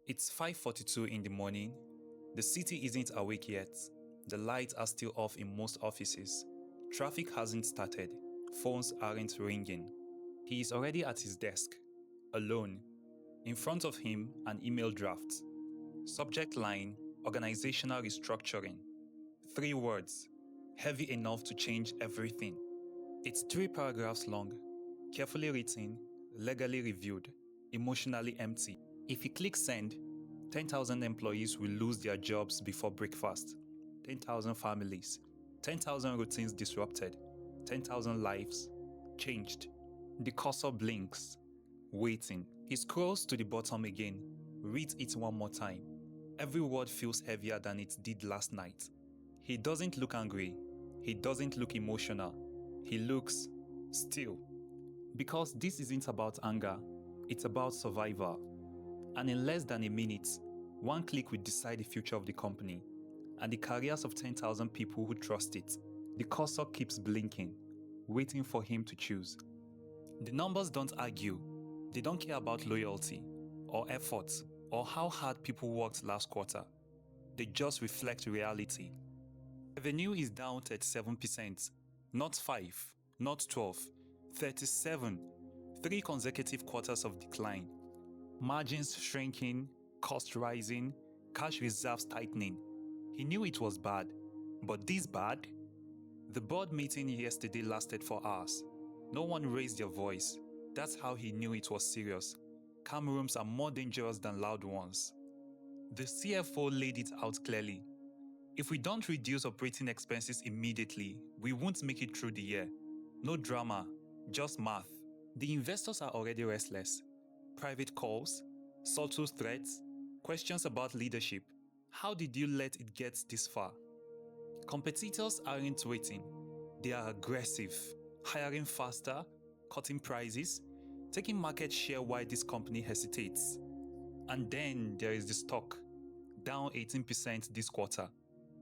It's 5:42 in the morning. The city isn't awake yet. The lights are still off in most offices. Traffic hasn't started. Phones aren't ringing. He is already at his desk, alone. In front of him, an email draft. Subject line, organizational restructuring. 3 words, heavy enough to change everything. It's 3 paragraphs long, carefully written, legally reviewed, emotionally empty. If you click send, 10,000 employees will lose their jobs before breakfast. 10,000 families, 10,000 routines disrupted, 10,000 lives changed. The cursor blinks, waiting. He scrolls to the bottom again, reads it one more time. Every word feels heavier than it did last night. He doesn't look angry. He doesn't look emotional. He looks still. Because this isn't about anger, it's about survival. And in less than a minute, one click will decide the future of the company and the careers of 10,000 people who trust it. The cursor keeps blinking, waiting for him to choose. The numbers don't argue. They don't care about loyalty or effort or how hard people worked last quarter. They just reflect reality. Revenue is down 37%, not 5, not 12, 37. 3 consecutive quarters of decline. Margins shrinking, cost rising, cash reserves tightening. He knew it was bad, but this bad? The board meeting yesterday lasted for hours. No one raised their voice. That's how he knew it was serious. Calm rooms are more dangerous than loud ones. The CFO laid it out clearly. If we don't reduce operating expenses immediately, we won't make it through the year. No drama, just math. The investors are already restless. Private calls, subtle threats, questions about leadership. How did you let it get this far? Competitors aren't waiting. They are aggressive, hiring faster, cutting prices, taking market share while this company hesitates. And then there is the stock, down 18% this quarter.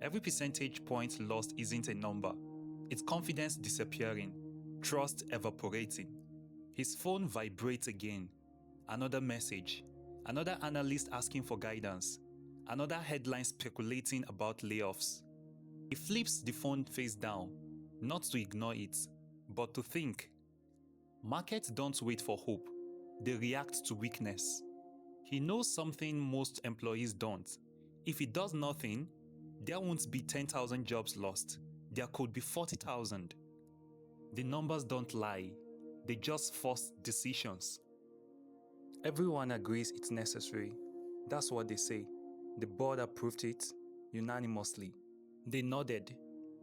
Every percentage point lost isn't a number. It's confidence disappearing, trust evaporating. His phone vibrates again. Another message. Another analyst asking for guidance. Another headline speculating about layoffs. He flips the phone face down, not to ignore it, but to think. Markets don't wait for hope. They react to weakness. He knows something most employees don't. If he does nothing, there won't be 10,000 jobs lost. There could be 40,000. The numbers don't lie. They just force decisions. Everyone agrees it's necessary. That's what they say. The board approved it unanimously. They nodded.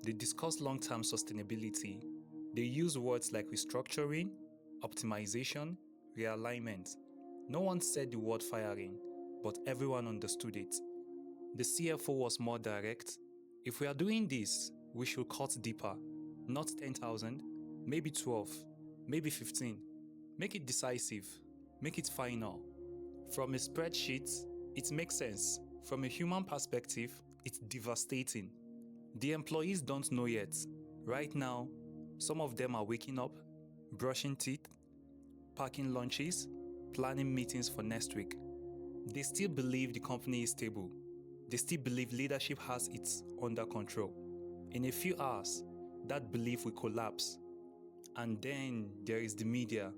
They discussed long-term sustainability. They used words like restructuring, optimization, realignment. No one said the word firing, but everyone understood it. The CFO was more direct. If we are doing this, we should cut deeper. Not 10,000, maybe 12, maybe 15. Make it decisive. Make it final. From a spreadsheet, it makes sense. From a human perspective, it's devastating. The employees don't know yet. Right now, some of them are waking up, brushing teeth, packing lunches, planning meetings for next week. They still believe the company is stable. They still believe leadership has it under control. In a few hours, that belief will collapse. And then there is the media.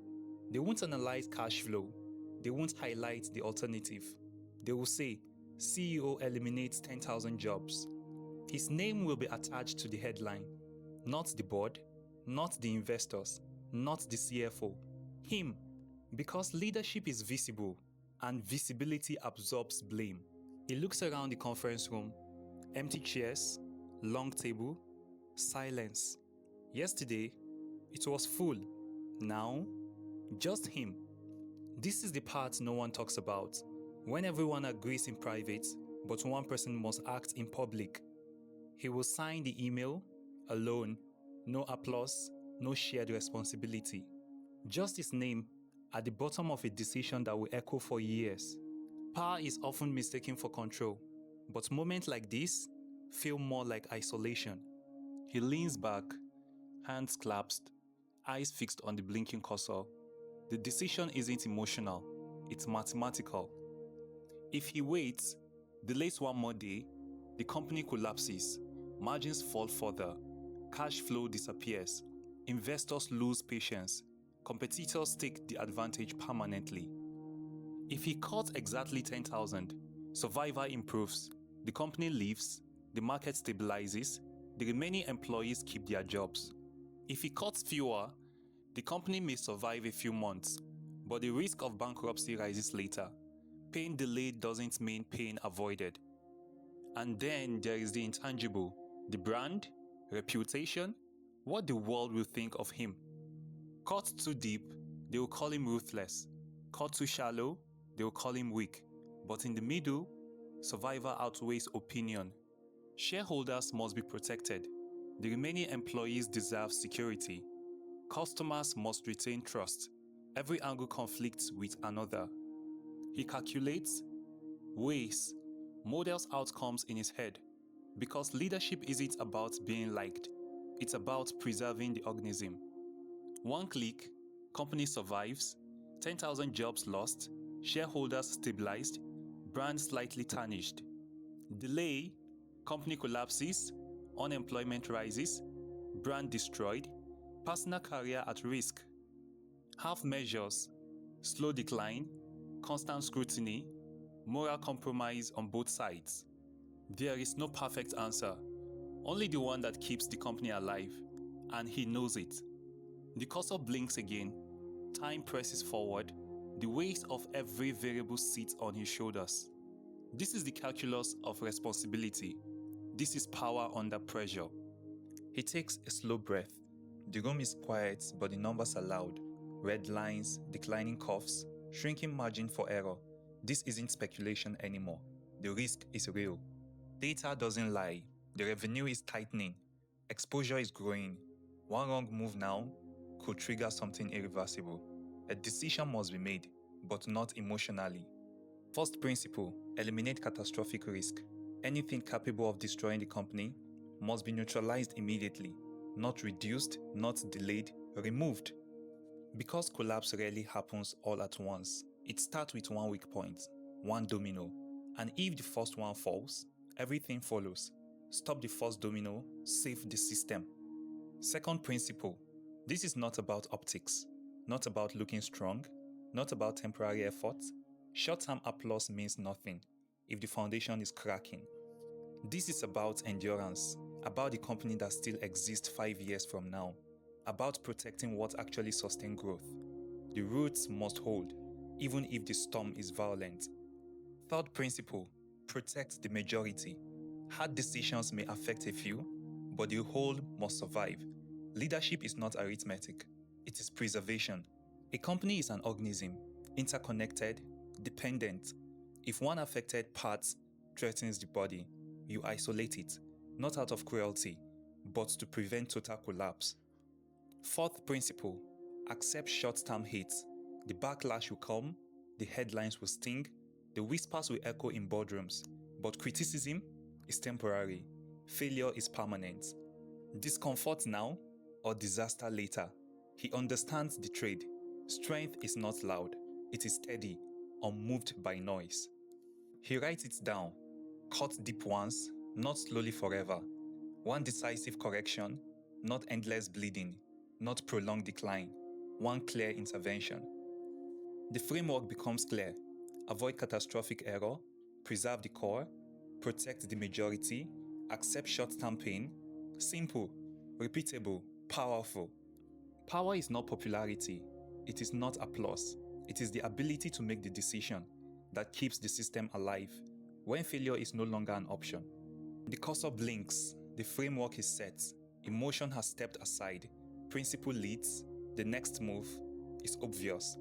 They won't analyze cash flow. They won't highlight the alternative. They will say, CEO eliminates 10,000 jobs. His name will be attached to the headline. Not the board, not the investors, not the CFO. Him. Because leadership is visible, and visibility absorbs blame. He looks around the conference room. Empty chairs, long table, silence. Yesterday, it was full. Now, just him. This is the part no one talks about. When everyone agrees in private, but one person must act in public. He will sign the email, alone, no applause, no shared responsibility. Just his name at the bottom of a decision that will echo for years. Power is often mistaken for control, but moments like this feel more like isolation. He leans back, hands clasped, eyes fixed on the blinking cursor. The decision isn't emotional, it's mathematical. If he waits, delays one more day, the company collapses, margins fall further, cash flow disappears, investors lose patience, competitors take the advantage permanently. If he cuts exactly 10,000, survival improves, the company leaves, the market stabilizes, the remaining employees keep their jobs. If he cuts fewer, the company may survive a few months, but the risk of bankruptcy rises later. Pain delayed doesn't mean pain avoided. And then there is the intangible, the brand, reputation, what the world will think of him. Cut too deep, they will call him ruthless. Cut too shallow, they will call him weak. But in the middle, survival outweighs opinion. Shareholders must be protected. The remaining employees deserve security. Customers must retain trust. Every angle conflicts with another. He calculates, weighs, models outcomes in his head. Because leadership isn't about being liked, it's about preserving the organism. One click, company survives, 10,000 jobs lost, shareholders stabilized, brand slightly tarnished. Delay, company collapses, unemployment rises, brand destroyed, personal career at risk. Half measures, slow decline, constant scrutiny, moral compromise on both sides. There is no perfect answer, only the one that keeps the company alive, and he knows it. The cursor blinks again, time presses forward, the weight of every variable sits on his shoulders. This is the calculus of responsibility. This is power under pressure. He takes a slow breath. The room is quiet, but the numbers are loud. Red lines, declining coughs, shrinking margin for error. This isn't speculation anymore. The risk is real. Data doesn't lie. The revenue is tightening. Exposure is growing. One wrong move now could trigger something irreversible. A decision must be made, but not emotionally. First principle, eliminate catastrophic risk. Anything capable of destroying the company must be neutralized immediately, not reduced, not delayed, removed. Because collapse rarely happens all at once, it starts with one weak point, one domino, and if the first one falls, everything follows. Stop the first domino, save the system. Second principle, this is not about optics, not about looking strong, not about temporary effort. Short-term applause means nothing if the foundation is cracking. This is about endurance, about the company that still exists 5 years from now, about protecting what actually sustains growth. The roots must hold, even if the storm is violent. Third principle, protect the majority. Hard decisions may affect a few, but the whole must survive. Leadership is not arithmetic, it is preservation. A company is an organism, interconnected, dependent. If one affected part threatens the body, you isolate it, not out of cruelty, but to prevent total collapse. Fourth principle, accept short-term hits. The backlash will come, the headlines will sting, the whispers will echo in boardrooms, but criticism is temporary, failure is permanent. Discomfort now or disaster later. He understands the trade. Strength is not loud, it is steady, unmoved by noise. He writes it down, cut deep once, not slowly forever. One decisive correction, not endless bleeding, not prolonged decline. One clear intervention. The framework becomes clear. Avoid catastrophic error, preserve the core, protect the majority, accept short-term pain. Simple, repeatable, powerful. Power is not popularity. It is not applause. It is the ability to make the decision that keeps the system alive when failure is no longer an option. The cursor blinks, the framework is set, emotion has stepped aside, principle leads, the next move is obvious.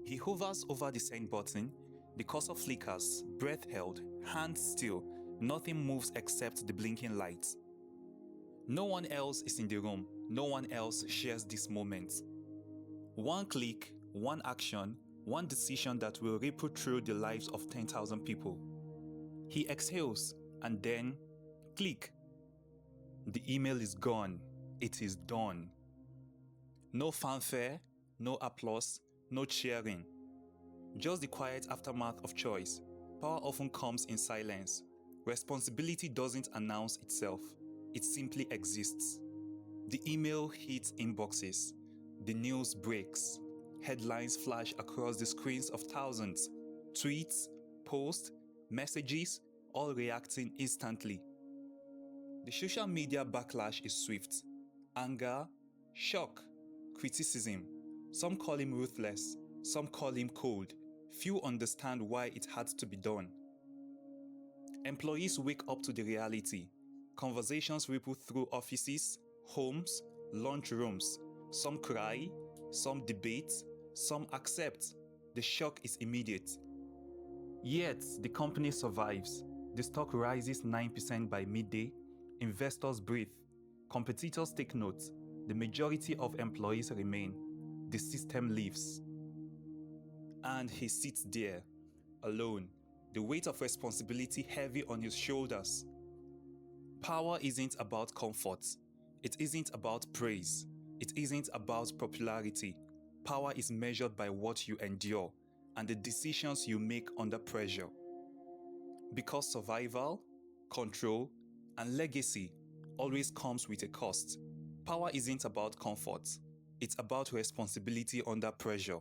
He hovers over the send button, the cursor flickers, breath held, hand still, nothing moves except the blinking lights. No one else is in the room, no one else shares this moment. One click, one action, one decision that will ripple through the lives of 10,000 people. He exhales and then, click. The email is gone. It is done. No fanfare, no applause, no cheering. Just the quiet aftermath of choice. Power often comes in silence. Responsibility doesn't announce itself, it simply exists. The email hits inboxes, the news breaks, headlines flash across the screens of thousands, tweets, posts, messages, all reacting instantly. The social media backlash is swift. Anger, shock, criticism. Some call him ruthless, some call him cold. Few understand why it had to be done. Employees wake up to the reality. Conversations ripple through offices, homes, lunchrooms. Some cry, some debate, some accept. The shock is immediate. Yet, the company survives. The stock rises 9% by midday. Investors breathe. Competitors take note. The majority of employees remain. The system lives. And he sits there, alone, the weight of responsibility heavy on his shoulders. Power isn't about comfort. It isn't about praise. It isn't about popularity. Power is measured by what you endure and the decisions you make under pressure. Because survival, control, and legacy always comes with a cost. Power isn't about comfort. It's about responsibility under pressure.